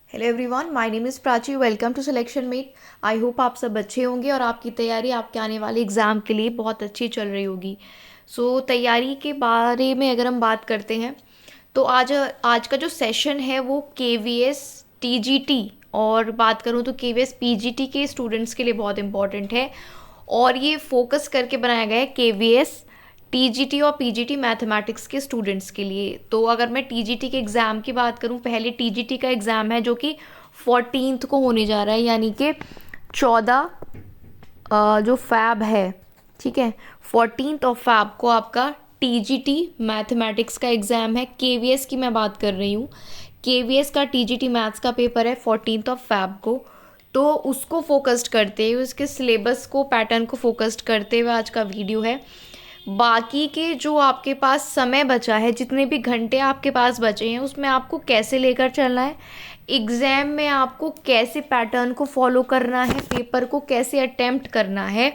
Hello everyone, my name is Prachi. Welcome to selection mate. I hope आप सब अच्छे होंगे और आपकी तैयारी आपके आने वाले एग्ज़ाम के लिए बहुत अच्छी चल रही होगी। तैयारी के बारे में अगर हम बात करते हैं तो आज आज का जो सेशन है वो केवीएस टीजीटी और बात करूँ तो केवीएस पीजीटी के स्टूडेंट्स के लिए बहुत इंपॉर्टेंट है। और ये फोकस करके बनाया गया है केवीएस टीजीटी और पीजीटी मैथमेटिक्स के स्टूडेंट्स के लिए। तो अगर मैं टीजीटी के एग्ज़ाम की बात करूं, पहले टीजीटी का एग्ज़ाम है जो कि 14th को होने जा रहा है, यानी कि 14 जो फैब है, ठीक है, 14th ऑफ फैब को आपका टीजीटी मैथमेटिक्स का एग्ज़ाम है। केवीएस की मैं बात कर रही हूँ। केवीएस का टीजीटी मैथ्स का पेपर है 14th ऑफ फैब को। तो उसको फोकस्ड करते हुए, उसके सिलेबस को, पैटर्न को फोकस्ड करते हुए आज का वीडियो है। बाकी के जो आपके पास समय बचा है, जितने भी घंटे आपके पास बचे हैं, उसमें आपको कैसे लेकर चलना है, एग्ज़ाम में आपको कैसे पैटर्न को फॉलो करना है, पेपर को कैसे अटेम्प्ट करना है,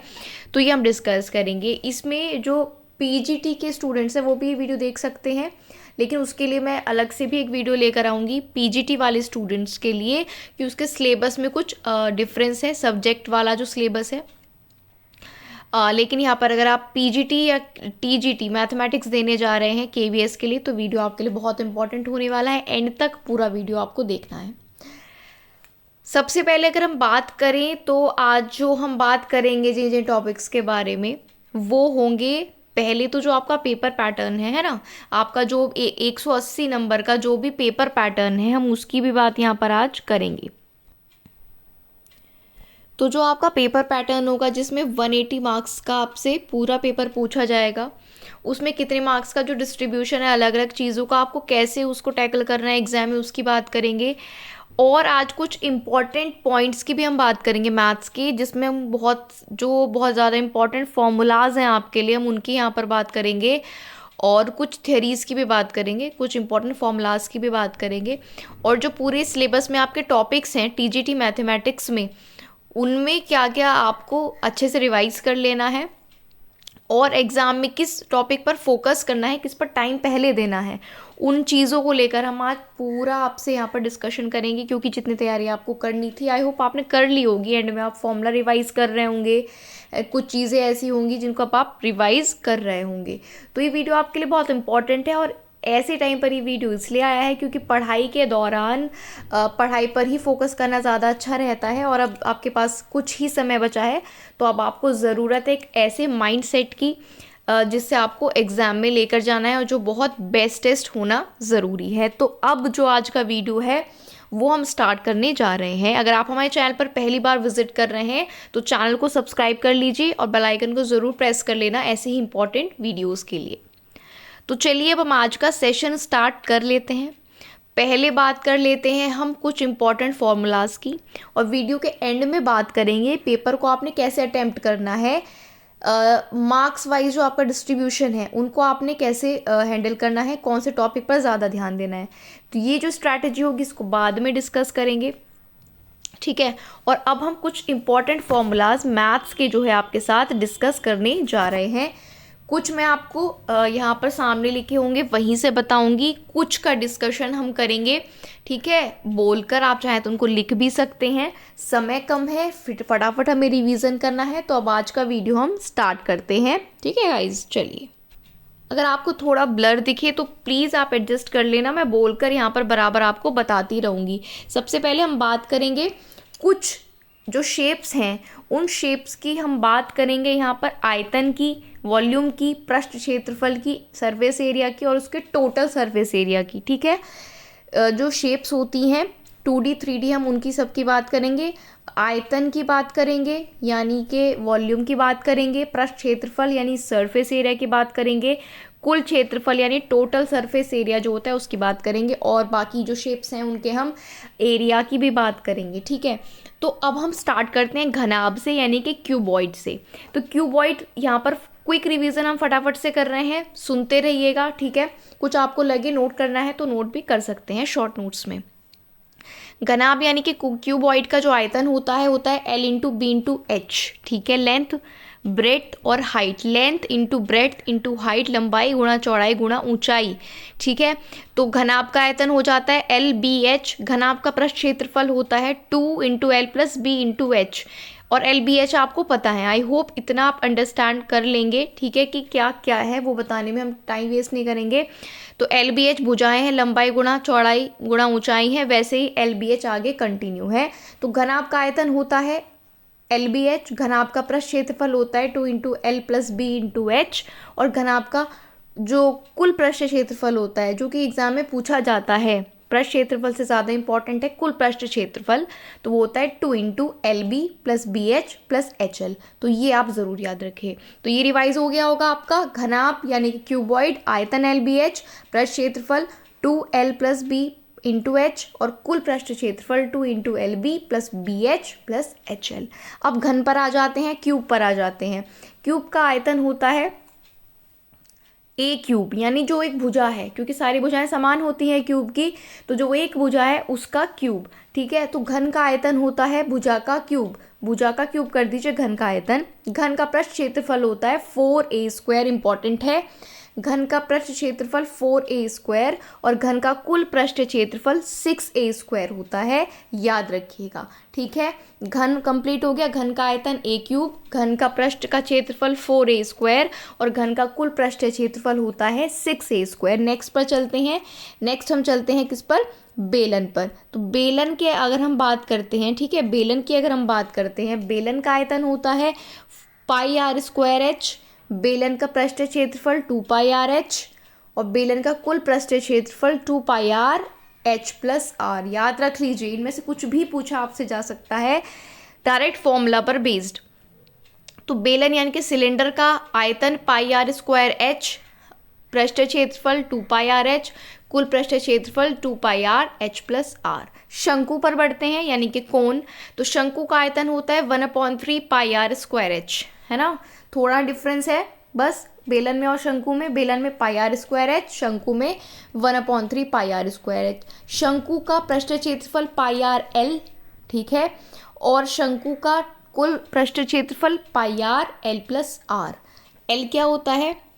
तो ये हम डिस्कस करेंगे। इसमें जो पीजीटी के स्टूडेंट्स हैं वो भी ये वीडियो देख सकते हैं, लेकिन उसके लिए मैं अलग से भी एक वीडियो लेकर आऊँगी पीजीटी वाले स्टूडेंट्स के लिए, कि उसके सिलेबस में कुछ डिफरेंस है, सब्जेक्ट वाला जो सिलेबस है। लेकिन यहाँ पर अगर आप पीजीटी या टीजीटी मैथमेटिक्स देने जा रहे हैं केवीएस के लिए, तो वीडियो आपके लिए बहुत इंपॉर्टेंट होने वाला है। एंड तक पूरा वीडियो आपको देखना है। सबसे पहले अगर हम बात करें तो आज जो हम बात करेंगे जिन जिन टॉपिक्स के बारे में, वो होंगे पहले तो जो आपका पेपर पैटर्न है ना, आपका जो 180 नंबर का जो भी पेपर पैटर्न है, हम उसकी भी बात यहाँ पर आज करेंगे। तो जो आपका पेपर पैटर्न होगा जिसमें 180 मार्क्स का आपसे पूरा पेपर पूछा जाएगा, उसमें कितने मार्क्स का जो डिस्ट्रीब्यूशन है अलग अलग चीज़ों का, आपको कैसे उसको टैकल करना है एग्जाम में, उसकी बात करेंगे। और आज कुछ इंपॉर्टेंट पॉइंट्स की भी हम बात करेंगे मैथ्स की, जिसमें हम बहुत ज़्यादा इंपॉर्टेंट फॉर्मूलाज हैं आपके लिए, हम उनकी यहाँ पर बात करेंगे। और कुछ थ्योरीज की भी बात करेंगे, कुछ इंपॉर्टेंट फॉर्मूलाज की भी बात करेंगे। और जो पूरे सिलेबस में आपके टॉपिक्स हैं टीजीटी मैथमेटिक्स में, उनमें क्या क्या आपको अच्छे से रिवाइज कर लेना है और एग्ज़ाम में किस टॉपिक पर फोकस करना है, किस पर टाइम पहले देना है, उन चीज़ों को लेकर हम आज पूरा आपसे यहाँ पर डिस्कशन करेंगे। क्योंकि जितनी तैयारी आपको करनी थी, आई होप आपने कर ली होगी। एंड में आप फॉर्मूला रिवाइज कर रहे होंगे, कुछ चीज़ें ऐसी होंगी जिनको आप रिवाइज कर रहे होंगे। तो ये वीडियो आपके लिए बहुत इंपॉर्टेंट है। और ऐसे टाइम पर ये वीडियो इसलिए आया है क्योंकि पढ़ाई के दौरान पढ़ाई पर ही फोकस करना ज़्यादा अच्छा रहता है। और अब आपके पास कुछ ही समय बचा है, तो अब आपको ज़रूरत है एक ऐसे माइंडसेट की जिससे आपको एग्ज़ाम में लेकर जाना है और जो बहुत बेस्टेस्ट होना ज़रूरी है। तो अब जो आज का वीडियो है वो हम स्टार्ट करने जा रहे हैं। अगर आप हमारे चैनल पर पहली बार विजिट कर रहे हैं तो चैनल को सब्सक्राइब कर लीजिए और बेल आइकन को ज़रूर प्रेस कर लेना ऐसे ही इंपॉर्टेंट वीडियोज़ के लिए। तो चलिए अब हम आज का सेशन स्टार्ट कर लेते हैं। पहले बात कर लेते हैं हम कुछ इंपॉर्टेंट फार्मूलाज की, और वीडियो के एंड में बात करेंगे पेपर को आपने कैसे अटेम्प्ट करना है, मार्क्स वाइज जो आपका डिस्ट्रीब्यूशन है उनको आपने कैसे हैंडल करना है, कौन से टॉपिक पर ज़्यादा ध्यान देना है। तो ये जो स्ट्रैटेजी होगी इसको बाद में डिस्कस करेंगे, ठीक है। और अब हम कुछ इंपॉर्टेंट फार्मूलाज मैथ्स के जो है आपके साथ डिस्कस करने जा रहे हैं। कुछ मैं आपको यहाँ पर सामने लिखे होंगे वहीं से बताऊंगी, कुछ का डिस्कशन हम करेंगे, ठीक है, बोलकर। आप चाहें तो उनको लिख भी सकते हैं। समय कम है, फिर फटाफट हमें रिवीजन करना है। तो अब आज का वीडियो हम स्टार्ट करते हैं, ठीक है गाइज। चलिए, अगर आपको थोड़ा ब्लर दिखे तो प्लीज़ आप एडजस्ट कर लेना, मैं बोलकर यहाँ पर बराबर आपको बताती रहूँगी। सबसे पहले हम बात करेंगे कुछ जो शेप्स हैं, उन शेप्स की हम बात करेंगे यहाँ पर, आयतन की, वॉल्यूम की, पृष्ठ क्षेत्रफल की, सरफेस एरिया की और उसके टोटल सरफेस एरिया की, ठीक है। जो शेप्स होती हैं 2D 3D, हम उनकी सबकी बात करेंगे। आयतन की बात करेंगे यानी कि वॉल्यूम की बात करेंगे, पृष्ठ क्षेत्रफल यानी सरफेस एरिया की बात करेंगे, कुल क्षेत्रफल यानी टोटल सरफेस एरिया जो होता है उसकी बात करेंगे, और बाकी जो शेप्स हैं उनके हम एरिया की भी बात करेंगे, ठीक है। तो अब हम स्टार्ट करते हैं घनाभ से यानी कि क्यूबॉइड से। तो क्यूबॉइड यहाँ पर क्विक रिवीजन हम फटाफट से कर रहे हैं, सुनते रहिएगा, ठीक है। कुछ आपको लगे नोट करना है तो नोट भी कर सकते हैं शॉर्ट नोट्स में। घनाभ यानी कि क्यूबॉइड का जो आयतन होता है L into B into H, ठीक है। लेंथ ब्रेड्थ और height, length into breadth into height, लंबाई गुणा चौड़ाई गुणा ऊंचाई, ठीक है। तो घनाभ का आयतन हो जाता है LBH, घनाभ का पृष्ठ क्षेत्रफल होता है 2 into L plus B into H, और LBH आपको पता है। आई होप इतना आप अंडरस्टैंड कर लेंगे, ठीक है, कि क्या क्या है वो बताने में हम टाइम वेस्ट नहीं करेंगे। तो LBH भुजाएं हैं, लंबाई गुणा चौड़ाई गुणा ऊंचाई है, वैसे ही LBH आगे कंटिन्यू है। तो घनाभ का आयतन होता है LBH, घनाभ का पृष्ठ क्षेत्रफल होता है 2 into L plus B into H, और घनाभ का जो कुल पृष्ठ क्षेत्रफल होता है, जो कि एग्जाम में पूछा जाता है, पृष्ठ क्षेत्रफल से ज़्यादा इंपॉर्टेंट है कुल पृष्ठ क्षेत्रफल, तो वो होता है 2 into LB plus BH plus HL। तो ये आप ज़रूर याद रखें। तो ये रिवाइज हो गया होगा आपका। घनाभ यानी कि क्यूबॉइड, आयतन LBH, पृष्ठ क्षेत्रफल 2L plus B into H, और कुल पृष्ठ क्षेत्रफल 2 into LB plus BH plus HL। अब घन पर आ जाते हैं, क्यूब पर आ जाते हैं। क्यूब का आयतन होता है A क्यूब, यानी जो एक भुजा है, क्योंकि सारी भुजाएं समान होती हैं क्यूब की, तो जो एक भुजा है उसका क्यूब, ठीक है। तो घन का आयतन होता है भुजा का क्यूब, भुजा का क्यूब कर दीजिए घन का आयतन। घन का पृष्ठ क्षेत्रफल होता है 4a², इंपॉर्टेंट है। घन का पृष्ठ क्षेत्रफल 4a², और घन का कुल पृष्ठ क्षेत्रफल 6a² होता है, याद रखिएगा, ठीक है। घन कंप्लीट हो गया, घन का आयतन A क्यूब, घन का पृष्ठ का क्षेत्रफल 4a², और घन का कुल पृष्ठ क्षेत्रफल होता है 6a²। नेक्स्ट पर चलते हैं। नेक्स्ट हम चलते हैं किस पर? बेलन पर। तो बेलन के अगर हम बात करते हैं, ठीक है, बेलन की अगर हम बात करते हैं, बेलन का आयतन होता है πr²h, बेलन का पृष्ठ क्षेत्रफल 2πrh, और बेलन का कुल पृष्ठ क्षेत्रफल 2πrh प्लस r। याद रख लीजिए, इनमें से कुछ भी पूछा आपसे जा सकता है डायरेक्ट फॉर्मूला पर बेस्ड। तो बेलन यानी कि सिलेंडर का आयतन πr²h, पृष्ठ क्षेत्रफल 2πrh, कुल पृष्ठ क्षेत्रफल 2πrh प्लस r। शंकु पर बढ़ते हैं, यानी कि कोण। तो शंकु का आयतन होता है 1/3 πr²h, है ना। थोड़ा डिफरेंस है बस बेलन में और शंकु में। बेलन में πr²h, शंकु में 1/3 πr²h। शंकु का पृष्ठ क्षेत्रफल πrl, ठीक है, और शंकु का कुल पृष्ठ क्षेत्रफल πrl प्लस r। l क्या होता है?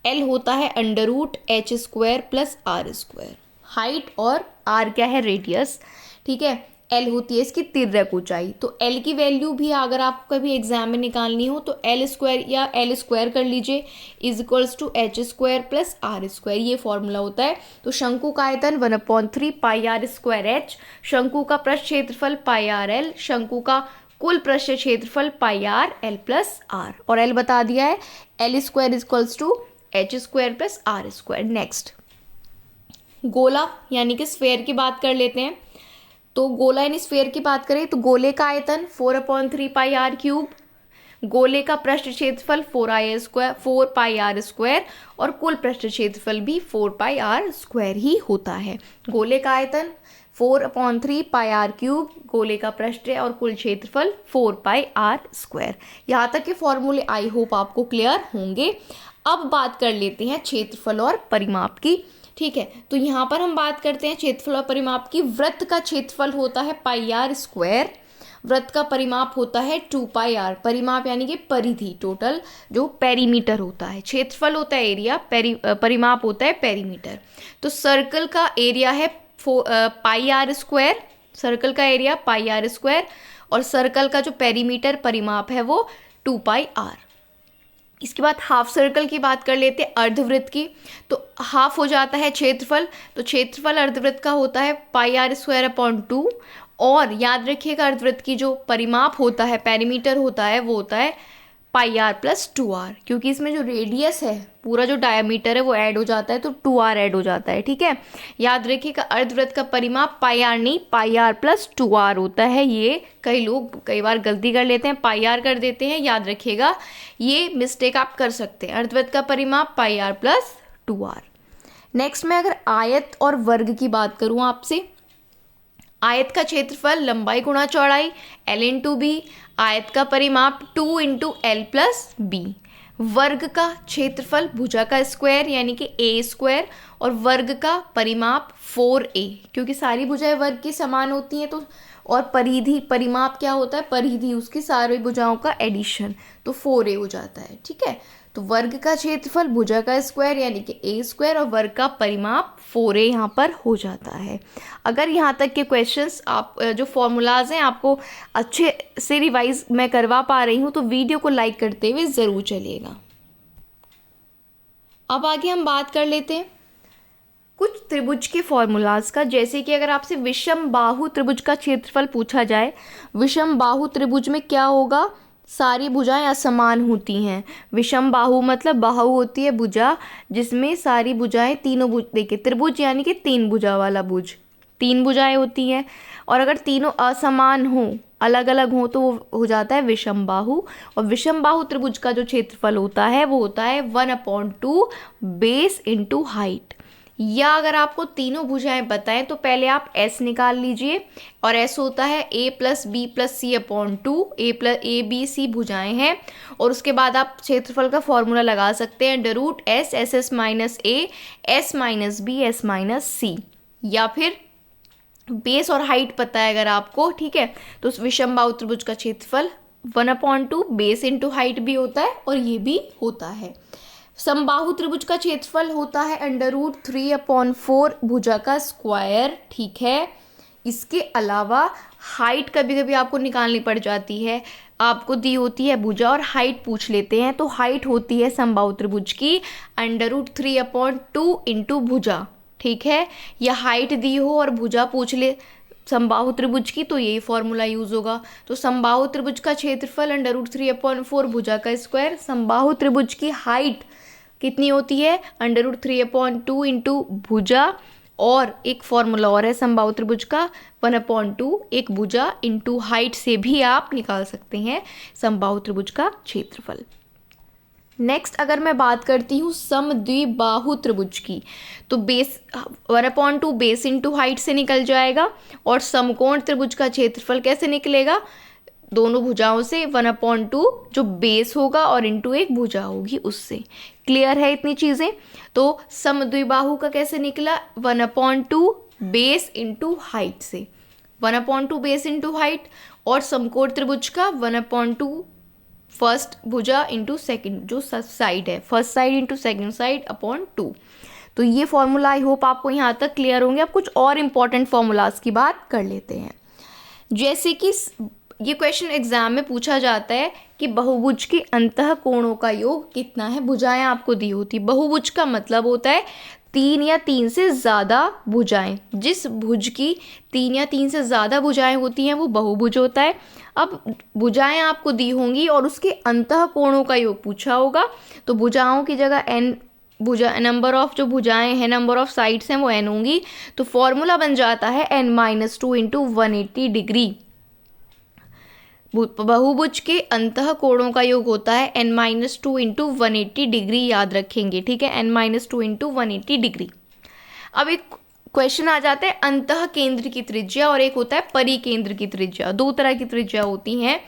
l होता है √h² प्लस r²। हाइट और r क्या है? रेडियस, ठीक है। l होती है इसकी तिर्यक ऊंचाई। तो l की वैल्यू भी अगर आपको कभी एग्जाम में निकालनी हो तो l² या l² कर लीजिए, =h² प्लस r², ये फॉर्मूला होता है। तो शंकु का आयतन 1/3 πr²h, शंकु का पृष्ठ क्षेत्रफल πrl, शंकु का कुल पृष्ठ क्षेत्रफल πrl प्लस r, और l बता दिया है, l² =h² plus r²। Next गोला यानी कि स्फेयर की बात कर लेते हैं। तो गोला यानी स्फेयर की बात करें तो गोले का आयतन 4/3 πr³, गोले का पृष्ठ क्षेत्रफल 4πr², और कुल पृष्ठ क्षेत्रफल भी 4πr² ही होता है। गोले का आयतन 4/3 πr³, गोले का पृष्ठ और कुल क्षेत्रफल 4πr²। यहाँ तक के फॉर्मूले आई होप आपको क्लियर होंगे। अब बात कर लेते हैं क्षेत्रफल और परिमाप की, ठीक है। तो यहाँ पर हम बात करते हैं क्षेत्रफल और परिमाप की। वृत्त का क्षेत्रफल होता है πr², वृत्त का परिमाप होता है 2πr। परिमाप यानी कि परिधि, टोटल जो पेरीमीटर होता है। क्षेत्रफल होता है एरिया, परिमाप होता है पेरीमीटर। तो सर्कल का एरिया है πr², सर्कल का एरिया πr², और सर्कल का जो पेरीमीटर परिमाप है वो 2πr। इसके बाद हाफ सर्कल की बात कर लेते हैं, अर्धवृत्त की। तो हाफ हो जाता है क्षेत्रफल, तो क्षेत्रफल अर्धवृत्त का होता है πr²/2, और याद रखिएगा अर्धवृत्त की जो परिमाप होता है, पेरीमीटर होता है, वो होता है πr प्लस 2r, क्योंकि इसमें जो रेडियस है, पूरा जो डायमीटर है वो ऐड हो जाता है, तो 2r ऐड हो जाता है, ठीक है। याद रखिएगा अर्धवृत्त का परिमाप πr नहीं πr प्लस 2r होता है। ये कई लोग कई बार गलती कर लेते हैं, πr कर देते हैं, याद रखिएगा ये मिस्टेक आप कर सकते हैं। अर्धवृत्त का परिमाप πr प्लस 2r। नेक्स्ट में अगर आयत और वर्ग की बात करूँ आपसे, आयत का क्षेत्रफल लंबाई गुणा चौड़ाई l इंटू बी, आयत का परिमाप 2 इंटू एल प्लस बी। वर्ग का क्षेत्रफल भुजा का स्क्वायर यानी कि ए स्क्वायर, और वर्ग का परिमाप 4a, क्योंकि सारी भुजाएं वर्ग की समान होती हैं, तो और परिधि परिमाप क्या होता है, परिधि उसकी सारी भुजाओं का एडिशन, तो 4a हो जाता है। ठीक है, तो वर्ग का क्षेत्रफल भुजा का स्क्वायर यानी कि ए स्क्वायर और वर्ग का परिमाप 4a यहाँ पर हो जाता है। अगर यहाँ तक के क्वेश्चंस आप जो फॉर्मूलाज हैं आपको अच्छे से रिवाइज मैं करवा पा रही हूँ, तो वीडियो को लाइक करते हुए ज़रूर चलिएगा। अब आगे हम बात कर लेते हैं कुछ त्रिभुज के फॉर्मूलाज का, जैसे कि अगर आपसे विषम बाहु त्रिभुज का क्षेत्रफल पूछा जाए, विषम बाहु त्रिभुज में क्या होगा, सारी भुजाएं असमान होती हैं। विषम बाहु मतलब बाहु होती है भुजा जिसमें सारी भुजाएं तीनों देखिए त्रिभुज यानी कि 3 भुजा वाला भुज, 3 भुजाएं होती हैं, और अगर तीनों असमान हो, अलग अलग हो, तो वो हो जाता है विषम बाहु। और विषम बाहु त्रिभुज का जो क्षेत्रफल होता है वो होता है 1/2 बेस इंटू हाइट। या अगर आपको तीनों भुजाएं बताएं तो पहले आप s निकाल लीजिए, और s होता है a + b + c/2, a b c भुजाएं हैं, और उसके बाद आप क्षेत्रफल का फॉर्मूला लगा सकते हैं √s s - a s - b s - c, या फिर बेस और हाइट पता है अगर आपको, ठीक है, तो उस विषम बाहु त्रिभुज का क्षेत्रफल 1/2 बेस इंटू हाइट भी होता है और ये भी होता है। समबाहु त्रिभुज का क्षेत्रफल होता है √3/4 भुजा का स्क्वायर। ठीक है, इसके अलावा हाइट कभी कभी आपको निकालनी पड़ जाती है, आपको दी होती है भुजा और हाइट पूछ लेते हैं, तो हाइट होती है समबाहु त्रिभुज की √3/2 इंटू भुजा। ठीक है, या हाइट दी हो और भुजा पूछ ले समबाहु त्रिभुज की, तो यही फॉर्मूला यूज होगा। तो समबाहु त्रिभुज का क्षेत्रफल √3/4 भुजा का स्क्वायर, समबाहु त्रिभुज की हाइट कितनी होती है √3/2 इंटू भुजा, और एक फॉर्मूला और है समबाहु त्रिभुज का 1/2 एक भुजा इंटू हाइट से भी आप निकाल सकते हैं समबाहु त्रिभुज का क्षेत्रफल। नेक्स्ट अगर मैं बात करती हूँ समद्विबाहु त्रिभुज की, तो बेस 1/2 बेस इंटू हाइट से निकल जाएगा, और समकोण त्रिभुज का क्षेत्रफल कैसे निकलेगा, दोनों भुजाओं से 1/2 जो बेस होगा और इंटू एक भुजा होगी उससे। क्लियर है इतनी चीज़ें। तो समद्विबाहु का कैसे निकला, 1/2 बेस इंटू हाइट से, 1/2 बेस इंटू हाइट, और समकोण त्रिभुज का 1/2 फर्स्ट भुजा इंटू सेकेंड जो साइड है, first side into second side upon 2। तो ये फॉर्मूला आई होप आपको यहाँ तक क्लियर होंगे। अब कुछ और इम्पॉर्टेंट फॉर्मूलाज की बात कर लेते हैं, जैसे कि ये क्वेश्चन एग्जाम में पूछा जाता है कि बहुभुज के अंतः कोणों का योग कितना है, भुजाएं आपको दी होती। बहुभुज का मतलब होता है 3 या 3 से ज़्यादा भुजाएं, जिस भुज की 3 या 3 से ज़्यादा भुजाएं होती हैं वो बहुभुज होता है। अब भुजाएं आपको दी होंगी और उसके अंतः कोणों का योग पूछा होगा, तो भुजाओं की जगह n भुजा नंबर ऑफ जो भुजाएं हैं, नंबर ऑफ साइड्स हैं वो n होंगी, तो फॉर्मूला बन जाता है n-2 इंटू 180 डिग्री। बहुभुज के अंतः कोणों का योग होता है n-2 इंटू 180 डिग्री, याद रखेंगे, ठीक है, n-2 इंटू 180 डिग्री। अब एक क्वेश्चन आ जाता है अंतः केंद्र की त्रिज्या और एक होता है परिकेंद्र की त्रिज्या। दो तरह की त्रिज्या होती हैं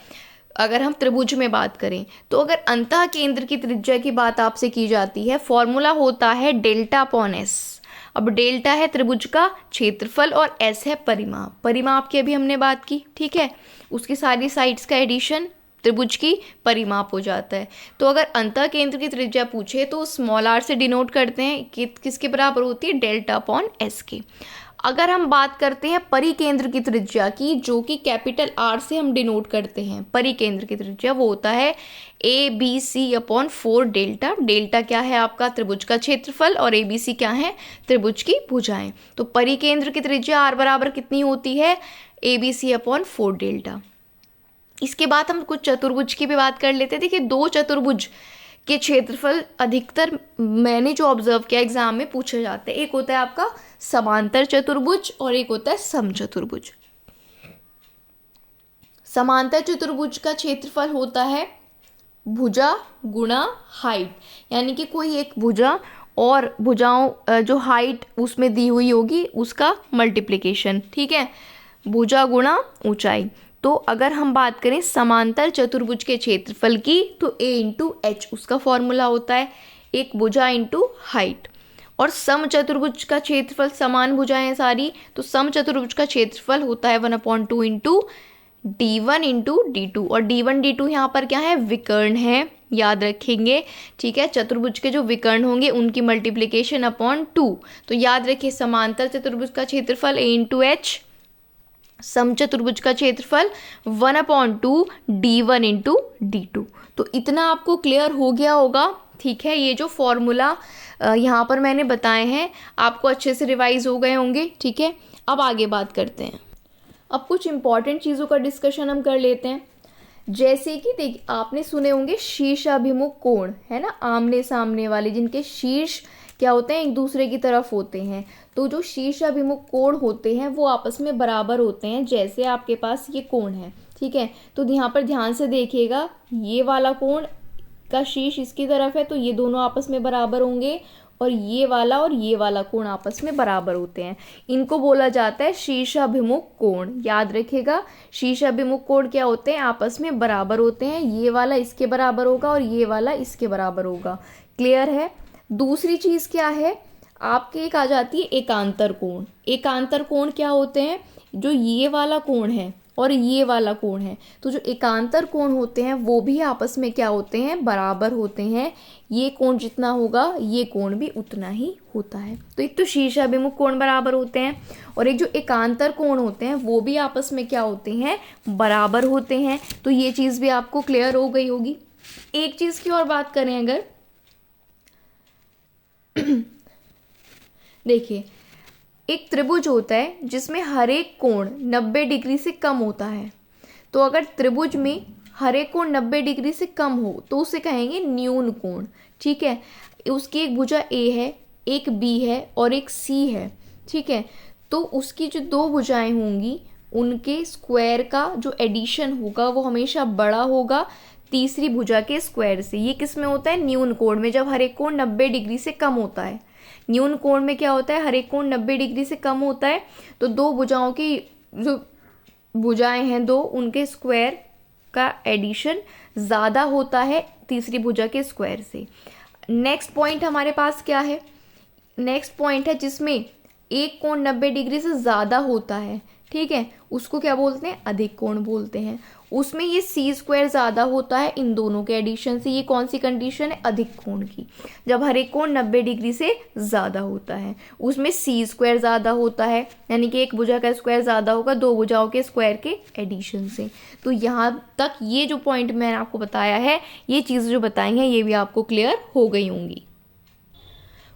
अगर हम त्रिभुज में बात करें। तो अगर अंतः केंद्र की त्रिज्या की बात आपसे की जाती है, फॉर्मूला होता है डेल्टा अपॉन एस। अब डेल्टा है त्रिभुज का क्षेत्रफल और एस है परिमाप। परिमाप की अभी हमने बात की, ठीक है, उसकी सारी साइड्स का एडिशन त्रिभुज की परिमाप हो जाता है। तो अगर अंतः केंद्र की त्रिज्या पूछे तो स्मॉल आर से डिनोट करते हैं कि किसके बराबर होती है, डेल्टा अपॉन एस के। अगर हम बात करते हैं परिकेंद्र की त्रिज्या की, जो कि कैपिटल आर से हम डिनोट करते हैं, परिकेंद्र की त्रिज्या वो होता है ABC/4 डेल्टा। डेल्टा क्या है आपका, त्रिभुज का क्षेत्रफल, और ABC क्या है, त्रिभुज की भुजाएं। तो परिकेंद्र की त्रिज्या आर बराबर कितनी होती है, ABC/4 डेल्टा। इसके बाद हम कुछ चतुर्भुज की भी बात कर लेते हैं। देखिए, दो चतुर्भुज के क्षेत्रफल अधिकतर मैंने जो ऑब्जर्व किया एग्जाम में पूछे जाते हैं। एक होता है आपका समांतर चतुर्भुज और एक होता है समचतुर्भुज। समांतर चतुर्भुज का क्षेत्रफल होता है भुजा गुणा हाइट, यानी कि कोई एक भुजा और भुजाओं जो हाइट उसमें दी हुई होगी उसका मल्टीप्लिकेशन, ठीक है, भुजा गुणा ऊंचाई। तो तो अगर हम बात करें समांतर चतुर्भुज के क्षेत्रफल की तो a इंटू एच उसका फॉर्मूला होता है, एक भुजा इंटू हाइट। और सम चतुर्भुज का क्षेत्रफल, समान भुजाएं हैं सारी, तो सम चतुर्भुज का क्षेत्रफल होता है 1/2 इंटू d1 इंटू d2। और d1 d2 यहाँ पर क्या है, विकर्ण है, याद रखेंगे, ठीक है। चतुर्भुज के जो विकर्ण होंगे उनकी मल्टीप्लिकेशन अपॉन 2। तो याद रखिए समांतर चतुर्भुज का क्षेत्रफल a इंटू एच, सम चतुर्भुज का क्षेत्रफल 1/2 d1 इंटू d2। तो इतना आपको क्लियर हो गया होगा, ठीक है। ये जो फॉर्मूला यहाँ पर मैंने बताए हैं आपको अच्छे से रिवाइज हो गए होंगे, ठीक है। अब आगे बात करते हैं, अब कुछ इंपॉर्टेंट चीज़ों का डिस्कशन हम कर लेते हैं। जैसे कि देखिए आपने सुने होंगे शीर्षाभिमुख कोण, है ना, आमने सामने वाले जिनके शीर्ष क्या होते हैं, एक दूसरे की तरफ होते हैं। तो जो शीर्षाभिमुख कोण होते हैं वो आपस में बराबर होते हैं। जैसे आपके पास ये कोण है, ठीक है, तो यहाँ पर ध्यान से देखिएगा, ये वाला कोण का शीर्ष इसकी तरफ है तो ये दोनों आपस में बराबर होंगे, और ये वाला कोण आपस में बराबर होते हैं। इनको बोला जाता है शीर्षाभिमुख कोण। याद रखिएगा, शीर्षाभिमुख कोण क्या होते हैं, आपस में बराबर होते हैं। ये वाला इसके बराबर होगा और ये वाला इसके बराबर होगा। क्लियर है। दूसरी चीज़ क्या है, आपके एक आ जाती है एकांतर कोण। एकांतर कोण क्या होते हैं, जो ये वाला कोण है और ये वाला कोण है, तो जो एकांतर कोण होते हैं वो भी आपस में क्या होते हैं, बराबर होते हैं। ये कोण जितना होगा ये कोण भी उतना ही होता है। तो एक तो शीर्षाभिमुख कोण बराबर होते हैं, और एक जो एकांतर कोण होते हैं वो भी आपस में क्या होते हैं, बराबर होते हैं। तो ये चीज़ भी आपको क्लियर हो गई होगी। एक चीज़ की और बात करें अगर, देखिए एक त्रिभुज होता है जिसमें हर एक कोण 90 डिग्री से कम होता है। तो अगर त्रिभुज में हर एक कोण 90 डिग्री से कम हो तो उसे कहेंगे न्यून कोण, ठीक है। उसकी एक भुजा A है, एक B है और एक C है, ठीक है। तो उसकी जो दो भुजाएं होंगी उनके स्क्वायर का जो एडिशन होगा वो हमेशा बड़ा होगा तीसरी भुजा के स्क्वायर से। ये किस में होता है, न्यून कोण में, जब हर एक कोण 90 डिग्री से कम होता है। न्यून कोण में क्या होता है, हर एक कोण 90 डिग्री से कम होता है, तो दो भुजाओं की जो भुजाएं हैं दो, उनके स्क्वायर का एडिशन ज़्यादा होता है तीसरी भुजा के स्क्वायर से। नेक्स्ट पॉइंट हमारे पास क्या है, नेक्स्ट पॉइंट है जिसमें एक कोण 90 डिग्री से ज़्यादा होता है, ठीक है, उसको क्या बोलते हैं, अधिक कोण बोलते हैं। उसमें ये सी स्क्वायर ज़्यादा होता है इन दोनों के एडिशन से। ये कौन सी कंडीशन है, अधिक कोण की, जब हर एक कोण 90 डिग्री से ज़्यादा होता है। उसमें सी स्क्वायर ज़्यादा होता है, यानी कि एक भुजा का स्क्वायर ज़्यादा होगा दो भुजाओं के स्क्वायर के एडिशन से। तो यहाँ तक ये जो पॉइंट मैंने आपको बताया है, ये चीज़ जो बताई हैं ये भी आपको क्लियर हो गई होंगी।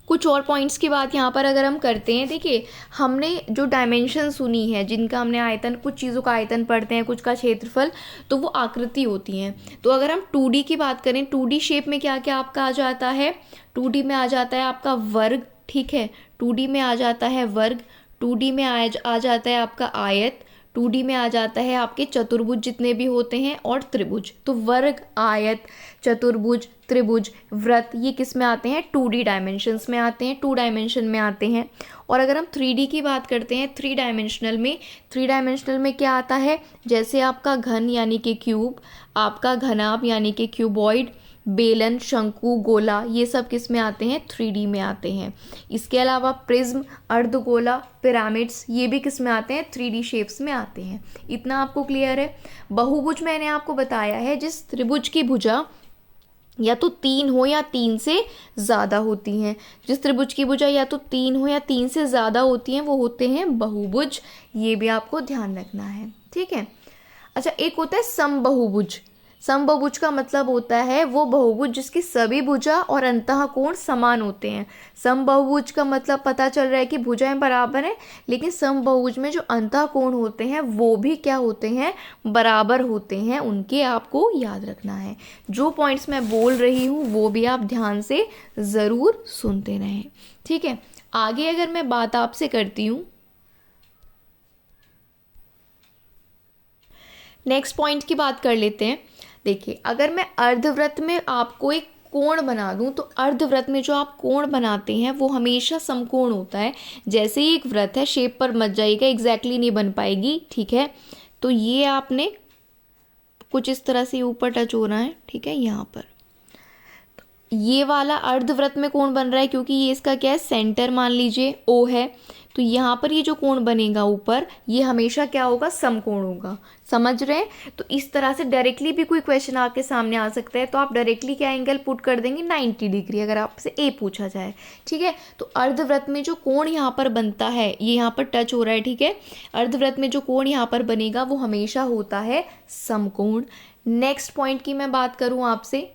कुछ और पॉइंट्स की बात यहाँ पर अगर हम करते हैं, देखिए हमने जो डायमेंशन सुनी है जिनका हमने आयतन, कुछ चीज़ों का आयतन पढ़ते हैं, कुछ का क्षेत्रफल, तो वो आकृति होती हैं। तो अगर हम 2D की बात करें, 2D शेप में क्या क्या आपका आ जाता है, 2D में आ जाता है आपका वर्ग, ठीक है, 2D में आ जाता है वर्ग, 2D में आ जाता है आपका आयत, 2D में आ जाता है आपके चतुर्भुज जितने भी होते हैं, और त्रिभुज। तो वर्ग, आयत, चतुर्भुज, त्रिभुज, वृत्त, ये किस में आते हैं, 2D डायमेंशंस में आते हैं, 2 डायमेंशन में आते हैं। और अगर हम 3D की बात करते हैं, 3 डायमेंशनल में, 3 डायमेंशनल में क्या आता है, जैसे आपका घन यानी कि क्यूब, आपका घनाभ यानी कि क्यूबॉइड, बेलन, शंकु, गोला, ये सब किस में आते हैं, 3D में आते हैं। इसके अलावा प्रिज्म, अर्धगोला, पिरामिड्स, ये भी किस में आते हैं, 3D शेप्स में आते हैं। इतना आपको क्लियर है। बहुभुज मैंने आपको बताया है जिस त्रिभुज की भुजा या तो 3 हो या 3 से ज़्यादा होती हैं। जिस त्रिभुज की भुजा या तो 3 हो या 3 से ज़्यादा होती हैं वो होते हैं बहुभुज। ये भी आपको ध्यान रखना है, ठीक है। अच्छा, एक होता है समबाहुभुज। समबाहुभुज का मतलब होता है वो बहुभुज जिसकी सभी भुजा और अंतः कोण समान होते हैं। समबाहुभुज का मतलब पता चल रहा है कि भुजाएं बराबर हैं, लेकिन समबाहुभुज में जो अंतः कोण होते हैं वो भी क्या होते हैं, बराबर होते हैं। उनके आपको याद रखना है। जो पॉइंट्स मैं बोल रही हूँ वो भी आप ध्यान से ज़रूर सुनते रहें, ठीक है। आगे अगर मैं बात आपसे करती हूँ, नेक्स्ट पॉइंट की बात कर लेते हैं। देखिए, अगर मैं अर्धवृत्त में आपको एक कोण बना दूं तो अर्धवृत्त में जो आप कोण बनाते हैं वो हमेशा समकोण होता है। जैसे ही एक वृत्त है, शेप पर मत जाइएगा, एग्जैक्टली नहीं बन पाएगी, ठीक है। तो ये आपने कुछ इस तरह से ऊपर टच हो रहा है, ठीक है, यहाँ पर ये वाला अर्धवृत्त में कोण बन रहा है क्योंकि ये इसका क्या है, सेंटर मान लीजिए O है, तो यहाँ पर ये जो कोण बनेगा ऊपर, ये हमेशा क्या होगा, समकोण होगा। समझ रहे हैं? तो इस तरह से डायरेक्टली भी कोई क्वेश्चन आपके सामने आ सकता है, तो आप डायरेक्टली क्या एंगल पुट कर देंगे, 90 डिग्री, अगर आपसे ए पूछा जाए। ठीक है, तो अर्धवृत्त में जो कोण यहाँ पर बनता है, ये यहाँ पर टच हो रहा है, ठीक है, अर्धवृत्त में जो कोण यहाँ पर बनेगा वो हमेशा होता है समकोण। नेक्स्ट पॉइंट की मैं बात करूँ आपसे,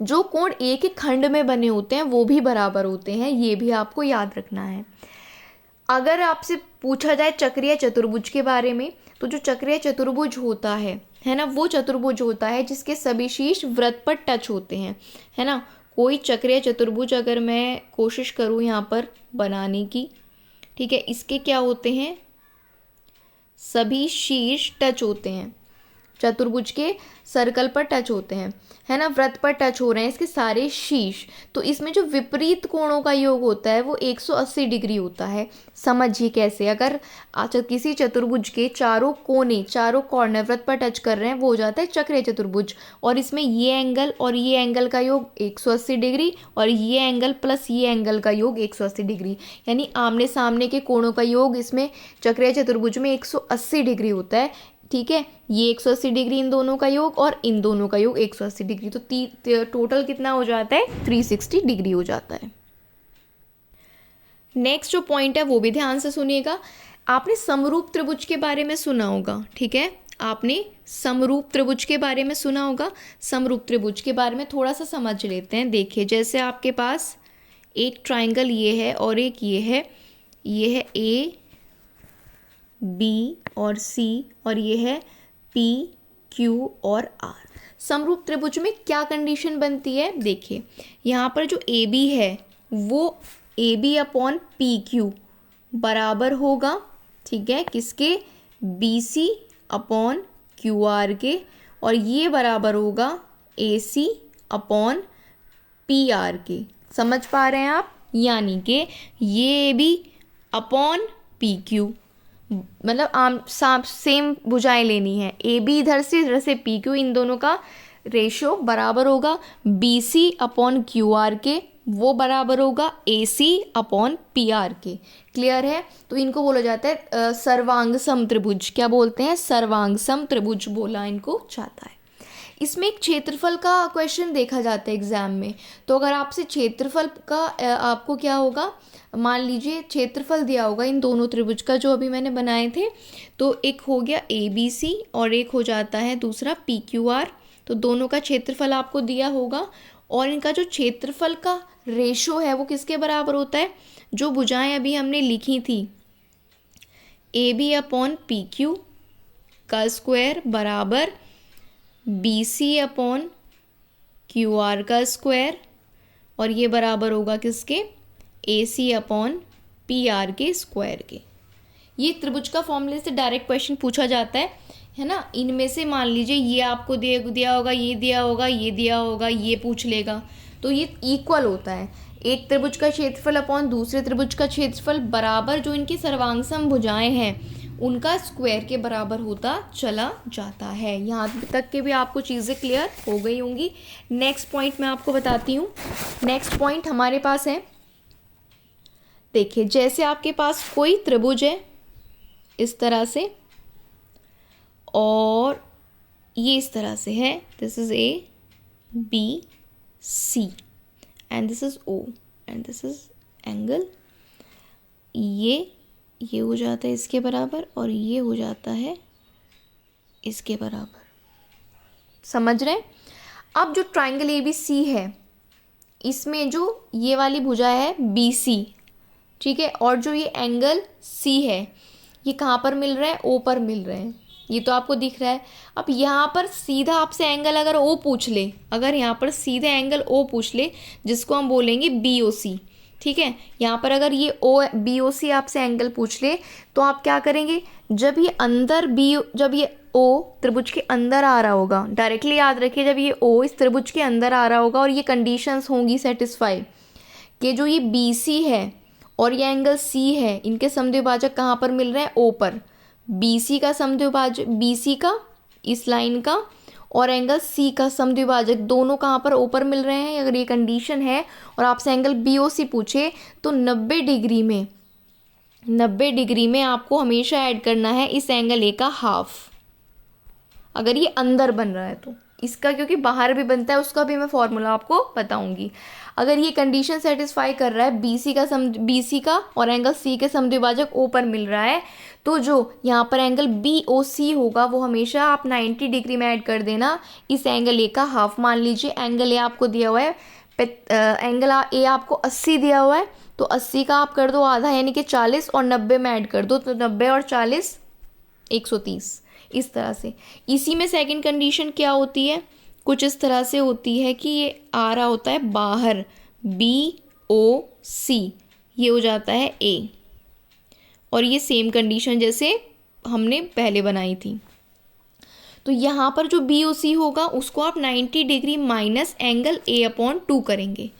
जो कोण एक ही खंड में बने होते हैं वो भी बराबर होते हैं, ये भी आपको याद रखना है। अगर आपसे पूछा जाए चक्रीय चतुर्भुज के बारे में, तो जो चक्रीय चतुर्भुज होता है ना, वो चतुर्भुज होता है जिसके सभी शीर्ष वृत्त पर टच होते हैं, है ना। कोई चक्रीय चतुर्भुज अगर मैं कोशिश करूँ यहाँ पर बनाने की, ठीक है, इसके क्या होते हैं, सभी शीर्ष टच होते हैं, चतुर्भुज के सर्कल पर टच होते हैं, है ना, वृत्त पर टच हो रहे हैं इसके सारे शीर्ष। तो इसमें जो विपरीत कोणों का योग होता है वो 180 डिग्री होता है। समझिए कैसे, अगर किसी चतुर्भुज के चारों कोने, चारों कॉर्नर वृत्त पर टच कर रहे हैं, वो हो जाता है चक्रीय चतुर्भुज। और इसमें ये एंगल और ये एंगल का योग 180 डिग्री, और ये एंगल प्लस ये एंगल का योग 180 डिग्री, यानी आमने सामने के कोणों का योग इसमें चक्रीय चतुर्भुज में 180 डिग्री होता है। ठीक है, ये 180 डिग्री इन दोनों का योग और इन दोनों का योग 180 डिग्री, तो टोटल कितना हो जाता है, 360 डिग्री हो जाता है। नेक्स्ट जो पॉइंट है वो भी ध्यान से सुनिएगा। आपने समरूप त्रिभुज के बारे में सुना होगा, ठीक है, आपने समरूप त्रिभुज के बारे में सुना होगा। समरूप त्रिभुज के बारे में थोड़ा सा समझ लेते हैं। देखिए, जैसे आपके पास एक ट्राइंगल ये है और एक ये है ए बी और सी, और ये है पी क्यू और आर। समरूप त्रिभुज में क्या कंडीशन बनती है, देखिए यहाँ पर जो ए बी है वो A B upon P Q बराबर होगा, ठीक है, किसके, B C upon Q R के, और ये बराबर होगा A C upon P R के। समझ पा रहे हैं आप, यानी कि ये A B upon P Q, मतलब सेम भुजाएं लेनी है, ए बी इधर से पी क्यू, इन दोनों का रेशो बराबर होगा B C upon Q R के, वो बराबर होगा A C upon P R के। क्लियर है? तो इनको बोला जाता है सर्वांग सम त्रिभुज। क्या बोलते हैं, सर्वांग सम त्रिभुज बोला इनको जाता है। इसमें एक क्षेत्रफल का क्वेश्चन देखा जाता है एग्जाम में, तो अगर आपसे क्षेत्रफल का आपको क्या होगा, मान लीजिए क्षेत्रफल दिया होगा इन दोनों त्रिभुज का जो अभी मैंने बनाए थे, तो एक हो गया ए बी सी और एक हो जाता है दूसरा पी क्यू आर, तो दोनों का क्षेत्रफल आपको दिया होगा, और इनका जो क्षेत्रफल का रेशो है वो किसके बराबर होता है, जो भुजाएं अभी हमने लिखी थी, A B upon P Q का स्क्वायर बराबर B C upon Q R का स्क्वायर, और ये बराबर होगा किसके, A C upon P R के स्क्वायर के। ये त्रिभुज का फॉर्मूले से डायरेक्ट क्वेश्चन पूछा जाता है ना। इनमें से मान लीजिए ये आपको दिया होगा, ये दिया होगा, ये दिया होगा, ये पूछ लेगा, तो ये इक्वल होता है, एक त्रिभुज का क्षेत्रफल अपॉन दूसरे त्रिभुज का क्षेत्रफल बराबर जो इनकी सर्वांगसम भुजाएं हैं उनका स्क्वायर के बराबर होता चला जाता है। यहाँ तक के भी आपको चीज़ें क्लियर हो गई होंगी। नेक्स्ट पॉइंट मैं आपको बताती हूँ। नेक्स्ट पॉइंट हमारे पास है, देखिए जैसे आपके पास कोई त्रिभुज है इस तरह से, और ये इस तरह से है, this is A B C and this is O and this is angle, ये हो जाता है इसके बराबर और ये हो जाता है इसके बराबर। समझ रहे हैं? अब जो ट्राइंगल ए बी सी है इसमें जो ये वाली भुजा है बी सी, ठीक है, और जो ये एंगल सी है ये कहाँ पर मिल रहा है, ओ पर मिल रहे हैं, ये तो आपको दिख रहा है। अब यहाँ पर सीधा आपसे एंगल अगर ओ पूछ ले, अगर यहाँ पर सीधे एंगल ओ पूछ ले जिसको हम बोलेंगे बी ओ सी, ठीक है, यहाँ पर अगर ये ओ बी ओ सी आपसे एंगल पूछ ले तो आप क्या करेंगे, जब ये ओ त्रिभुज के अंदर आ रहा होगा, डायरेक्टली याद रखिए, जब ये ओ इस त्रिभुज के अंदर आ रहा होगा और ये कंडीशंस होंगी सेटिस्फाई कि जो ये बी सी है और ये एंगल सी है इनके समद्विभाजक कहाँ पर मिल रहे हैं, ओ पर, BC का समद्विभाजक, BC का, इस लाइन का, और एंगल C का समद्विभाजक दोनों कहाँ पर ऊपर मिल रहे हैं, अगर ये कंडीशन है और आपसे एंगल BOC पूछे तो 90 डिग्री में, 90 डिग्री में आपको हमेशा ऐड करना है इस एंगल A का हाफ, अगर ये अंदर बन रहा है तो। इसका क्योंकि बाहर भी बनता है उसका भी मैं फॉर्मूला आपको बताऊंगी। अगर ये कंडीशन सेटिस्फाई कर रहा है, BC का और एंगल C के समद्विभाजक O पर मिल रहा है, तो जो यहाँ पर एंगल BOC होगा वो हमेशा आप 90 डिग्री में ऐड कर देना इस एंगल A का हाफ। मान लीजिए एंगल A आपको दिया हुआ है, एंगल A आपको 80 दिया हुआ है, तो 80 का आप कर दो आधा यानी कि 40 और 90 में ऐड कर दो, तो 90 और 40 130, इस तरह से। इसी में सेकंड कंडीशन क्या होती है, कुछ इस तरह से होती है कि ये आ रहा होता है बाहर BOC, ये हो जाता है A, और ये सेम कंडीशन जैसे हमने पहले बनाई थी। तो यहाँ पर जो BOC होगा उसको आप 90 डिग्री माइनस एंगल A/2 करेंगे,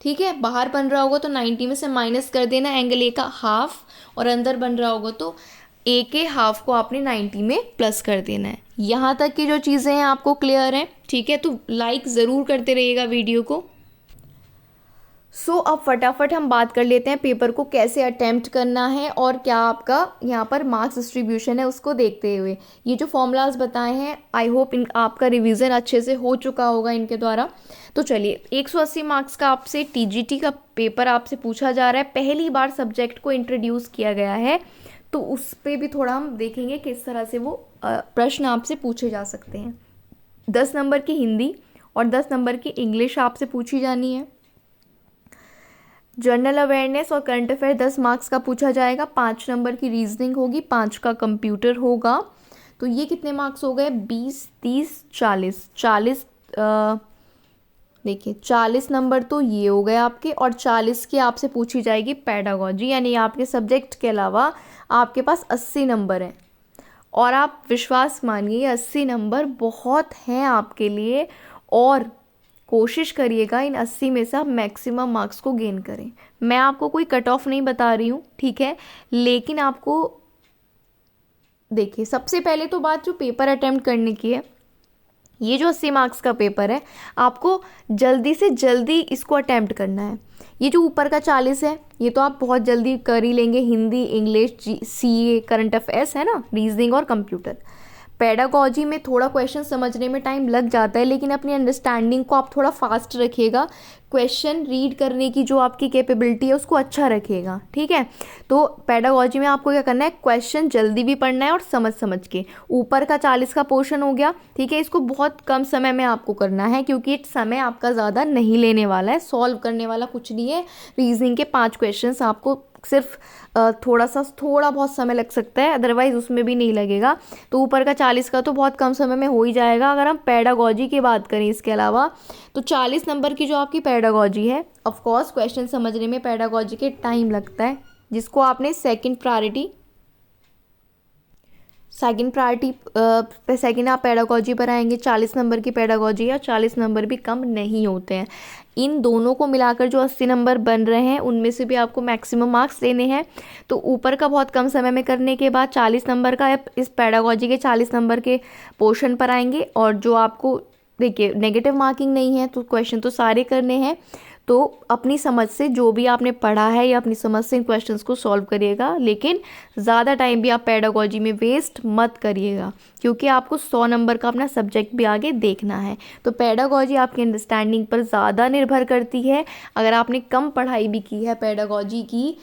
ठीक है। बाहर बन रहा होगा तो 90 में से माइनस कर देना एंगल A का हाफ, और अंदर बन रहा होगा तो A के हाफ को आपने 90 में प्लस कर देना है। यहाँ तक की जो चीज़ें हैं आपको क्लियर हैं, ठीक है। तो लाइक ज़रूर करते रहिएगा वीडियो को। अब फटाफट हम बात कर लेते हैं पेपर को कैसे अटेम्प्ट करना है और क्या आपका यहाँ पर मार्क्स डिस्ट्रीब्यूशन है उसको देखते हुए। ये जो फॉर्मूलाज बताए हैं आई होप आपका रिवीजन अच्छे से हो चुका होगा इनके द्वारा। तो चलिए, 180 मार्क्स का आपसे TGT का पेपर आपसे पूछा जा रहा है, पहली बार सब्जेक्ट को इंट्रोड्यूस किया गया है, तो उस पर भी थोड़ा हम देखेंगे किस तरह से वो प्रश्न आपसे पूछे जा सकते हैं। 10 नंबर की हिंदी और 10 नंबर की इंग्लिश आपसे पूछी जानी है। जनरल अवेयरनेस और करंट अफेयर 10 मार्क्स का पूछा जाएगा। 5 नंबर की रीजनिंग होगी, 5 का कंप्यूटर होगा। तो ये कितने मार्क्स हो गए, 20, 30, 40 देखिए 40 नंबर तो ये हो गए आपके, और 40 की आपसे पूछी जाएगी पेडागोजी, यानी आपके सब्जेक्ट के अलावा आपके पास 80 नंबर हैं। और आप विश्वास मानिए 80 नंबर बहुत हैं आपके लिए, और कोशिश करिएगा इन 80 में से आप मैक्सिमम मार्क्स को गेन करें। मैं आपको कोई कट ऑफ नहीं बता रही हूँ, ठीक है, लेकिन आपको देखिए सबसे पहले तो बात जो पेपर अटेम्प्ट करने की है, ये जो 80 मार्क्स का पेपर है आपको जल्दी से जल्दी इसको अटेम्प्ट करना है। ये जो ऊपर का 40 है ये तो आप बहुत जल्दी कर ही लेंगे, Hindi, English, CA, current affairs है ना, रीजनिंग और कंप्यूटर। पेडागोजी में थोड़ा क्वेश्चन समझने में टाइम लग जाता है, लेकिन अपनी अंडरस्टैंडिंग को आप थोड़ा फास्ट रखिएगा, क्वेश्चन रीड करने की जो आपकी कैपेबिलिटी है उसको अच्छा रखिएगा, ठीक है। तो पेडागोजी में आपको क्या करना है, क्वेश्चन जल्दी भी पढ़ना है और समझ के। ऊपर का 40 का पोर्शन हो गया, ठीक है, इसको बहुत कम समय में आपको करना है क्योंकि समय आपका ज़्यादा नहीं लेने वाला है, सॉल्व करने वाला कुछ नहीं है। रीजनिंग के 5 क्वेश्चन आपको सिर्फ थोड़ा बहुत समय लग सकता है, अदरवाइज उसमें भी नहीं लगेगा। तो ऊपर का 40 का तो बहुत कम समय में हो ही जाएगा। अगर हम पेडागोजी की बात करें इसके अलावा, तो 40 नंबर की जो आपकी पेडागोजी है, ऑफ कोर्स क्वेश्चन समझने में पेडागोजी के टाइम लगता है, जिसको आपने सेकंड प्रायोरिटी सेकंड आप पेडागोजी पर आएंगे। 40 नंबर की पेडागोजी है, 40 नंबर भी कम नहीं होते हैं। इन दोनों को मिलाकर जो 80 नंबर बन रहे हैं उनमें से भी आपको मैक्सिमम मार्क्स लेने हैं। तो ऊपर का बहुत कम समय में करने के बाद 40 नंबर का इस पेडागोजी के 40 नंबर के पोर्शन पर आएंगे, और जो आपको देखिए नेगेटिव मार्किंग नहीं है, तो क्वेश्चन तो सारे करने हैं। तो अपनी समझ से जो भी आपने पढ़ा है या अपनी समझ से इन क्वेश्चंस को सॉल्व करिएगा, लेकिन ज़्यादा टाइम भी आप पेडागोजी में वेस्ट मत करिएगा क्योंकि आपको 100 नंबर का अपना सब्जेक्ट भी आगे देखना है। तो पेडागोजी आपकी अंडरस्टैंडिंग पर ज़्यादा निर्भर करती है। अगर आपने कम पढ़ाई भी की है पेडागोजी की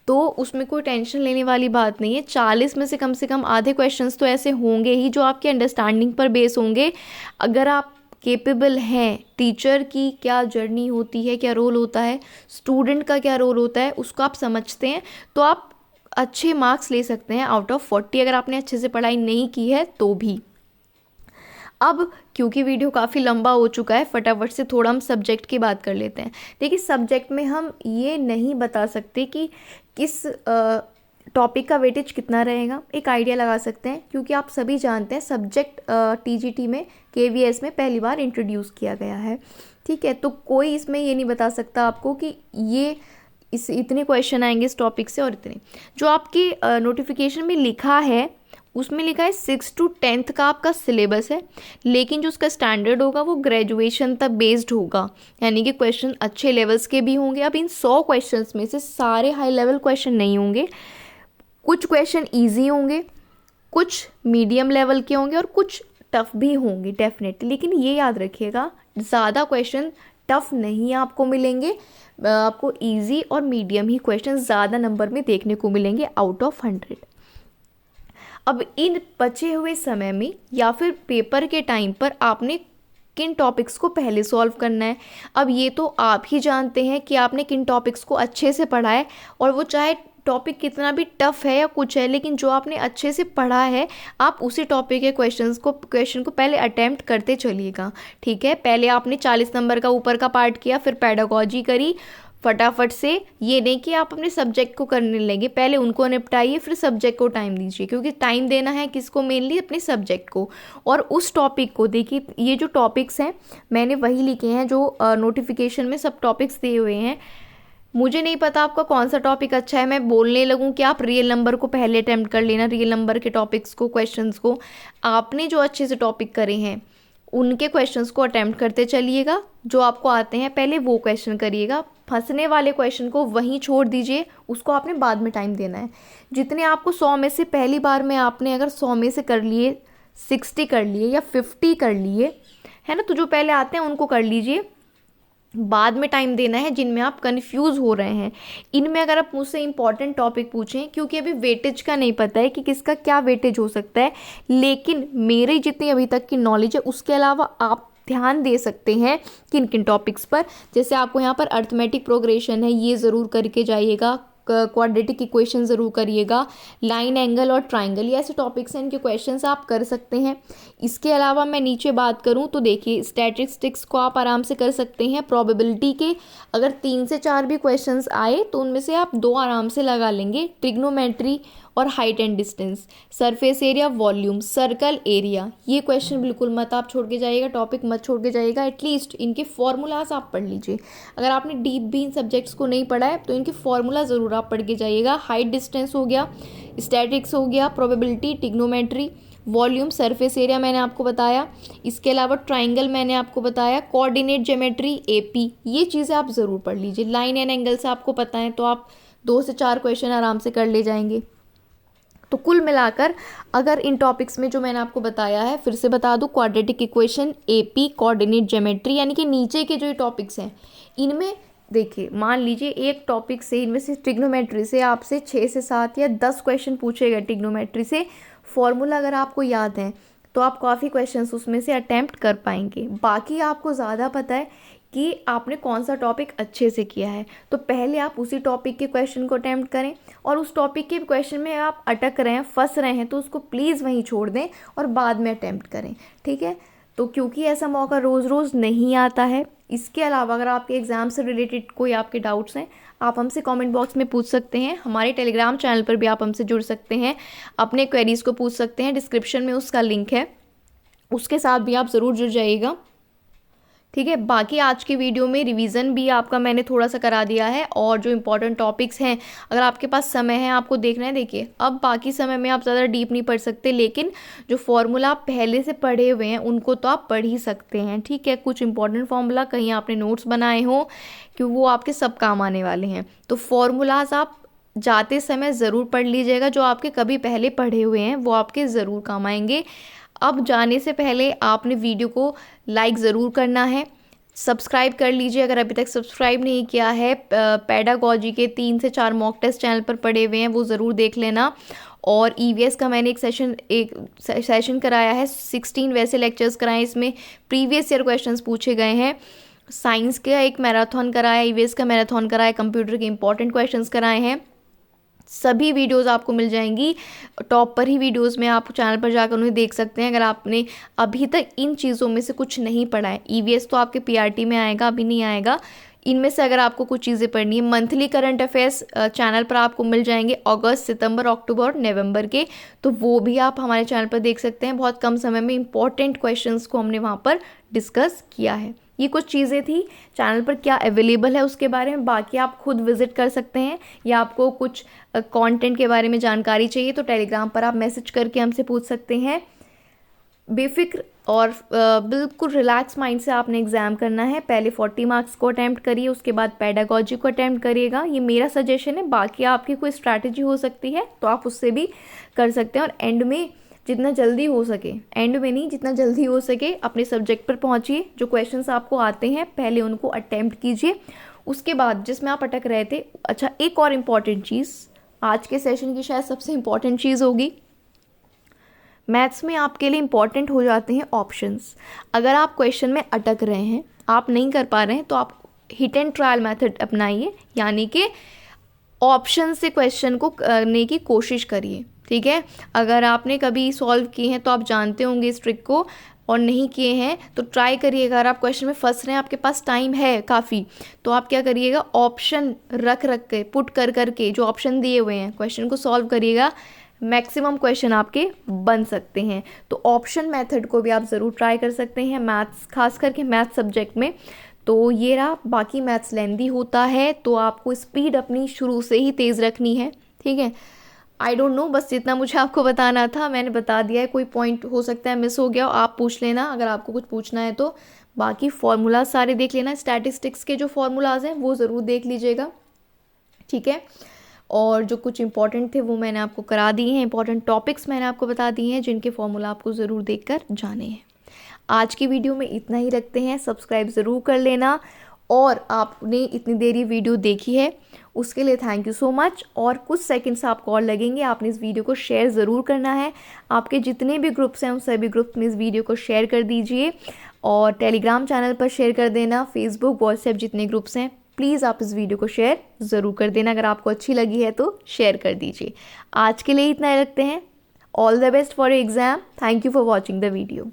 तो उसमें कोई टेंशन लेने वाली बात नहीं है। 40 में से कम आधे क्वेश्चंस तो ऐसे होंगे ही जो आपकी अंडरस्टैंडिंग पर बेस होंगे। अगर आप केपेबल हैं, टीचर की क्या जर्नी होती है, क्या रोल होता है, स्टूडेंट का क्या रोल होता है, उसको आप समझते हैं, तो आप अच्छे मार्क्स ले सकते हैं आउट ऑफ 40 अगर आपने अच्छे से पढ़ाई नहीं की है तो भी। अब क्योंकि वीडियो काफ़ी लंबा हो चुका है, फटाफट से थोड़ा हम सब्जेक्ट की बात कर लेते हैं। देखिए सब्जेक्ट में हम ये नहीं बता सकते कि किस टॉपिक का वेटेज कितना रहेगा, एक आइडिया लगा सकते हैं क्योंकि आप सभी जानते हैं सब्जेक्ट TGT में KVS में पहली बार इंट्रोड्यूस किया गया है, ठीक है। तो कोई इसमें ये नहीं बता सकता आपको कि ये इतने क्वेश्चन आएंगे इस टॉपिक से और इतने। जो आपकी नोटिफिकेशन में लिखा है उसमें लिखा है 6 to 10th का आपका सिलेबस है, लेकिन जो उसका स्टैंडर्ड होगा वो ग्रेजुएशन तक बेस्ड होगा, यानी कि क्वेश्चन अच्छे लेवल्स के भी होंगे। अब इन 100 क्वेश्चंस में से सारे हाई लेवल क्वेश्चन नहीं होंगे, कुछ क्वेश्चन ईजी होंगे, कुछ मीडियम लेवल के होंगे और कुछ टफ भी होंगे डेफिनेटली। लेकिन ये याद रखिएगा, ज़्यादा क्वेश्चन टफ नहीं आपको मिलेंगे, आपको इजी और मीडियम ही क्वेश्चन ज़्यादा नंबर में देखने को मिलेंगे आउट ऑफ 100। अब इन बचे हुए समय में या फिर पेपर के टाइम पर आपने किन टॉपिक्स को पहले सॉल्व करना है। अब ये तो आप ही जानते हैं कि आपने किन टॉपिक्स को अच्छे से पढ़ा है, और वो चाहे टॉपिक कितना भी टफ है या कुछ है, लेकिन जो आपने अच्छे से पढ़ा है आप उसी टॉपिक के क्वेश्चन को पहले अटेम्प्ट करते चलिएगा। ठीक है, पहले आपने 40 नंबर का ऊपर का पार्ट किया, फिर पेडागोजी करी फटाफट से। ये नहीं कि आप अपने सब्जेक्ट को करने लगे, पहले उनको निपटाइए फिर सब्जेक्ट को टाइम दीजिए, क्योंकि टाइम देना है किसको, मेनली अपने सब्जेक्ट को। और उस टॉपिक को देखिए, ये जो टॉपिक्स हैं मैंने वही लिखे हैं जो नोटिफिकेशन में सब टॉपिक्स दिए हुए हैं। मुझे नहीं पता आपका कौन सा टॉपिक अच्छा है, मैं बोलने लगूं कि आप रियल नंबर को पहले अटेम्प्ट कर लेना, रियल नंबर के टॉपिक्स को, क्वेश्चंस को। आपने जो अच्छे से टॉपिक करे हैं उनके क्वेश्चंस को अटेम्प्ट करते चलिएगा, जो आपको आते हैं पहले वो क्वेश्चन करिएगा। फंसने वाले क्वेश्चन को वहीं छोड़ दीजिए, उसको आपने बाद में टाइम देना है। जितने आपको 100 में से पहली बार में आपने अगर 100 में से कर लिए, 60 कर लिए या 50 कर लिए, है ना, तो जो पहले आते हैं उनको कर लीजिए, बाद में टाइम देना है जिनमें आप कंफ्यूज हो रहे हैं। इनमें अगर आप मुझसे इंपॉर्टेंट टॉपिक पूछें, क्योंकि अभी वेटेज का नहीं पता है कि किसका क्या वेटेज हो सकता है, लेकिन मेरी जितनी अभी तक की नॉलेज है उसके अलावा आप ध्यान दे सकते हैं किन किन टॉपिक्स पर। जैसे आपको यहाँ पर अर्थमेटिक प्रोग्रेशन है, ये ज़रूर करके जाइएगा, क्वाड्रेटिक इक्वेशन ज़रूर करिएगा, लाइन एंगल और ट्राइंगल, ये ऐसे टॉपिक्स हैं, इनके क्वेश्चंस आप कर सकते हैं। इसके अलावा मैं नीचे बात करूं तो देखिए, स्टैटिस्टिक्स को आप आराम से कर सकते हैं। प्रोबेबिलिटी के अगर 3 से 4 भी क्वेश्चंस आए तो उनमें से आप 2 आराम से लगा लेंगे। ट्रिग्नोमेट्री और height and distance, surface area, volume, circle area, ये क्वेश्चन बिल्कुल मत आप छोड़ के जाइएगा, टॉपिक मत छोड़ के जाइएगा। एटलीस्ट इनके फॉर्मूलाज आप पढ़ लीजिए। अगर आपने डीप भी इन सब्जेक्ट्स को नहीं पढ़ा है तो इनके फॉर्मूला ज़रूर आप पढ़ के जाइएगा। हाइट डिस्टेंस हो गया, स्टैटिक्स हो गया, probability, trigonometry, volume, surface area मैंने आपको बताया। इसके अलावा ट्राइंगल मैंने आपको बताया, कोऑर्डिनेट ज्योमेट्री, एपी, ये चीज़ें आप ज़रूर पढ़ लीजिए। लाइन एंड एंगल से आपको पता है तो आप 2 से 4 क्वेश्चन आराम से कर ले जाएंगे। तो कुल मिलाकर अगर इन टॉपिक्स में जो मैंने आपको बताया है, फिर से बता दूं, quadratic equation, AP, coordinate geometry, यानी कि नीचे के जो टॉपिक्स हैं, इनमें देखिए मान लीजिए एक टॉपिक से, इनमें से ट्रिग्नोमेट्री से आपसे 6 से 7 या 10 क्वेश्चन पूछे गए ट्रिग्नोमेट्री से, फॉर्मूला अगर आपको याद है तो आप काफ़ी क्वेश्चंस उसमें से अटेम्प्ट कर पाएंगे। बाकी आपको ज़्यादा पता है कि आपने कौन सा टॉपिक अच्छे से किया है, तो पहले आप उसी टॉपिक के क्वेश्चन को अटेम्प्ट करें, और उस टॉपिक के क्वेश्चन में आप अटक रहे हैं, फंस रहे हैं, तो उसको प्लीज़ वहीं छोड़ दें और बाद में अटेम्प्ट करें। ठीक है, तो क्योंकि ऐसा मौका रोज़ रोज़ नहीं आता है। इसके अलावा अगर आपके एग्ज़ाम से रिलेटेड कोई आपके डाउट्स हैं, आप हमसे कमेंट बॉक्स में पूछ सकते हैं। हमारे टेलीग्राम चैनल पर भी आप हमसे जुड़ सकते हैं, अपने क्वेरीज़ को पूछ सकते हैं। डिस्क्रिप्शन में उसका लिंक है, उसके साथ भी आप ज़रूर जुड़ जाइएगा। ठीक है, बाकी आज की वीडियो में रिवीजन भी आपका मैंने थोड़ा सा करा दिया है, और जो इम्पोर्टेंट टॉपिक्स हैं अगर आपके पास समय है आपको देखना है, देखिए अब बाकी समय में आप ज़्यादा डीप नहीं पढ़ सकते, लेकिन जो फॉर्मूला आप पहले से पढ़े हुए हैं उनको तो आप पढ़ ही सकते हैं। ठीक है, कुछ इंपॉर्टेंट फॉर्मूला कहीं आपने नोट्स बनाए हों कि वो आपके सब काम आने वाले हैं, तो फॉर्मूलाज आप जाते समय ज़रूर पढ़ लीजिएगा। जो आपके कभी पहले पढ़े हुए हैं वो आपके ज़रूर काम आएंगे। अब जाने से पहले आपने वीडियो को लाइक ज़रूर करना है, सब्सक्राइब कर लीजिए अगर अभी तक सब्सक्राइब नहीं किया है। पेडागोजी के 3 से 4 मॉक टेस्ट चैनल पर पड़े हुए हैं, वो ज़रूर देख लेना। और ईवीएस का मैंने एक सेशन कराया है, 16 वैसे लेक्चर्स कराए, इसमें प्रीवियस ईयर क्वेश्चंस पूछे गए हैं। साइंस का एक मैराथन कराया, ईवीएस का मैराथन कराया, कंप्यूटर के इंपॉर्टेंट क्वेश्चंस कराए हैं। सभी वीडियोस आपको मिल जाएंगी टॉप पर ही वीडियोस में, आप चैनल पर जाकर उन्हें देख सकते हैं अगर आपने अभी तक इन चीज़ों में से कुछ नहीं पढ़ा है। ईवीएस तो आपके पीआरटी में आएगा, अभी नहीं आएगा। इनमें से अगर आपको कुछ चीज़ें पढ़नी है, मंथली करंट अफेयर्स चैनल पर आपको मिल जाएंगे अगस्त, सितंबर, अक्टूबर और नवंबर के, तो वो भी आप हमारे चैनल पर देख सकते हैं। बहुत कम समय में इंपॉर्टेंट क्वेश्चंस को हमने वहाँ पर डिस्कस किया है। ये कुछ चीज़ें थी चैनल पर क्या अवेलेबल है उसके बारे में, बाकी आप खुद विजिट कर सकते हैं, या आपको कुछ कंटेंट के बारे में जानकारी चाहिए तो टेलीग्राम पर आप मैसेज करके हमसे पूछ सकते हैं। बेफिक्र और बिल्कुल रिलैक्स माइंड से आपने एग्ज़ाम करना है। पहले 40 मार्क्स को अटैम्प्ट करिए, उसके बाद पेडागोजी को अटैम्प्ट करिएगा। ये मेरा सजेशन है, बाकी आपकी कोई स्ट्रैटेजी हो सकती है तो आप उससे भी कर सकते हैं। और एंड में जितना जल्दी हो सके, एंड में नहीं, जितना जल्दी हो सके अपने सब्जेक्ट पर पहुंचिए। जो क्वेश्चंस आपको आते हैं पहले उनको अटैम्प्ट कीजिए, उसके बाद जिसमें आप अटक रहे थे। अच्छा, एक और इम्पॉर्टेंट चीज़, आज के सेशन की शायद सबसे इम्पॉर्टेंट चीज़ होगी, मैथ्स में आपके लिए इम्पॉर्टेंट हो जाते हैं ऑप्शंस। अगर आप क्वेश्चन में अटक रहे हैं, आप नहीं कर पा रहे हैं, तो आप हिट एंड ट्रायल मेथड अपनाइए, यानी कि ऑप्शन से क्वेश्चन को करने की कोशिश करिए। ठीक है, अगर आपने कभी सॉल्व किए हैं तो आप जानते होंगे इस ट्रिक को, और नहीं किए हैं तो ट्राई करिएगा। अगर आप क्वेश्चन में फंस रहे हैं, आपके पास टाइम है काफ़ी, तो आप क्या करिएगा, ऑप्शन रख के पुट कर के जो ऑप्शन दिए हुए हैं क्वेश्चन को सॉल्व करिएगा। मैक्सिमम क्वेश्चन आपके बन सकते हैं। तो ऑप्शन मेथड को भी आप ज़रूर ट्राई कर सकते हैं मैथ्स, खास करके मैथ्स सब्जेक्ट में। तो ये रहा, बाकी मैथ्स लेंदी होता है तो आपको स्पीड अपनी शुरू से ही तेज़ रखनी है। ठीक है, आई डोंट नो, बस जितना मुझे आपको बताना था मैंने बता दिया है। कोई पॉइंट हो सकता है मिस हो गया, आप पूछ लेना अगर आपको कुछ पूछना है तो। बाकी फार्मूलाज सारे देख लेना, स्टैटिस्टिक्स के जो फार्मूलाज हैं वो ज़रूर देख लीजिएगा। ठीक है, और जो कुछ इंपॉर्टेंट थे वो मैंने आपको करा दिए हैं, इंपॉर्टेंट टॉपिक्स मैंने आपको बता दिए हैं जिनके फॉर्मूला आपको ज़रूर देखकर जाने हैं। आज की वीडियो में इतना ही रखते हैं, सब्सक्राइब ज़रूर कर लेना। और आपने इतनी देर ये वीडियो देखी है उसके लिए थैंक यू सो मच। और कुछ सेकंड्स आपको और लगेंगे, आपने इस वीडियो को शेयर ज़रूर करना है। आपके जितने भी ग्रुप्स हैं उन सभी ग्रुप्स में इस वीडियो को शेयर कर दीजिए, और टेलीग्राम चैनल पर शेयर कर देना, फेसबुक, व्हाट्सएप जितने ग्रुप्स हैं प्लीज़ आप इस वीडियो को शेयर ज़रूर कर देना। अगर आपको अच्छी लगी है तो शेयर कर दीजिए। आज के लिए इतना ही रखते हैं। All the best for exam. Thank you for watching the video.